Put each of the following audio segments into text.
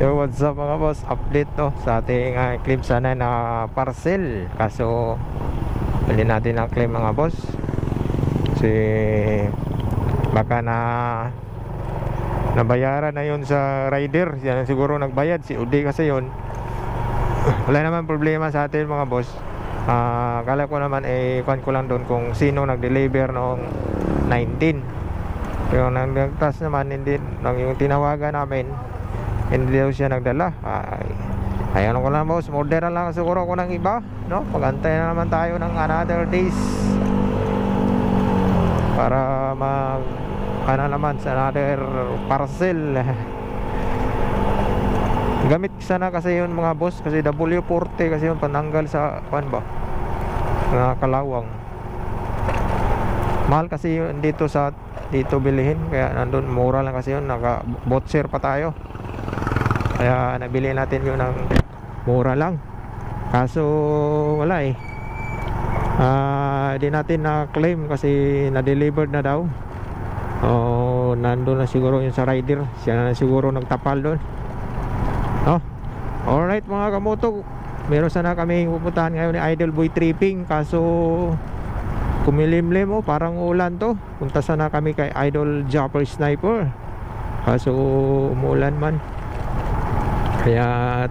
Yo, what's up mga boss? Update to sa ating claim sana na parcel. Kaso bali natin ang claim mga boss. Kasi baka nabayaran na yun sa rider. Yan siguro nagbayad, si Udi kasi yun. Wala naman problema sa atin mga boss. Kala ko naman kuan ko lang doon kung sino nag-deliver noong 19. Pero nang nagtas naman hindi nang yung tinawagan namin, hindi daw siya nagdala. Ay ano ko lang boss, order na lang siguro ko ng iba, no? Magantay na naman tayo ng another days para naman sa another parcel. Gamit sana kasi yun mga boss, kasi W40 kasi yun pananggal sa kuan ba na Kalawang. Mahal kasi yun dito bilihin, kaya nandun mura lang kasi yun, naka botser pa tayo. Kaya nabili natin yun ng mura lang. Kaso wala di natin na-claim kasi na-delivered na daw. Nandun na siguro yun sa rider. Siya na siguro nagtapal doon. Alright mga kamoto, meron sana kami pupuntahan ngayon ni Idol Boy Tripping. Kaso kumilimlim, parang ulan to. Punta sana kami kay Idol Jumper Sniper. Kaso umulan man. Kaya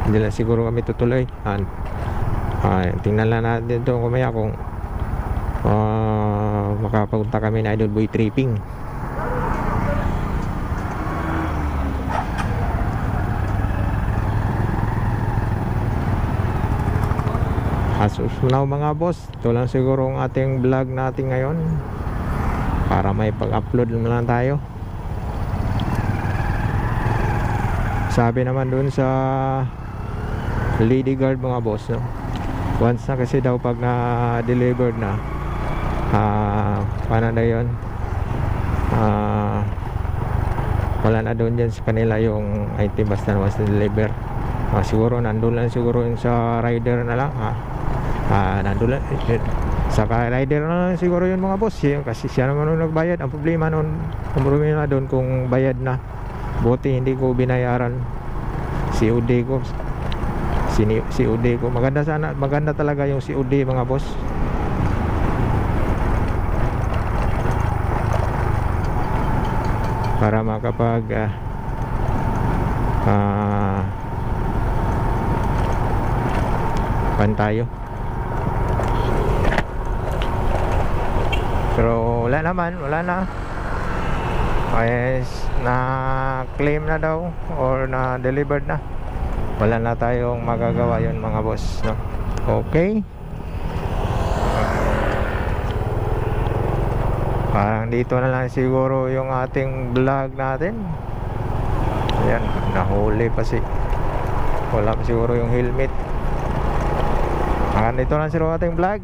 hindi na siguro kami tutuloy. Tingnan lang natin ito kumaya kung makapunta kami na Idol Boy Tripping. As of now mga boss, ito lang siguro ang ating vlog natin ngayon para may pag-upload na lang tayo. Sabi naman dun sa lady guard mga boss, no? Once na kasi daw pag na-delivered na paano na yun, wala na doon dyan sa kanila yung item basta na was na-deliver. Siguro nandun lang siguro yun sa rider na lang. Nandun lang sa rider na lang siguro yun mga boss, kasi siya naman nung nagbayad. Ang problema doon kung bayad na, buti hindi ko binayaran si UD ko. Si UD ko maganda talaga yung si UD mga boss. Para makapag tayo. Pero wala na. Na claim na daw or na delivered na. Wala na tayong magagawa yun mga boss, no? Okay, parang dito na lang siguro yung ating vlog natin. Ayan, nahuli pa wala pa siguro yung helmet. Dito lang siguro ating vlog.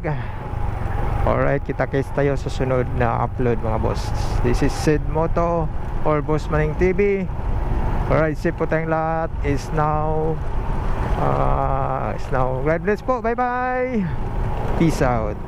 Alright, kita-kits tayo sa sunod na upload mga boss. This is Sid Moto or Boss Manning TV. Alright, safe po tayong lahat. Is now God bless po. Bye bye. Peace out.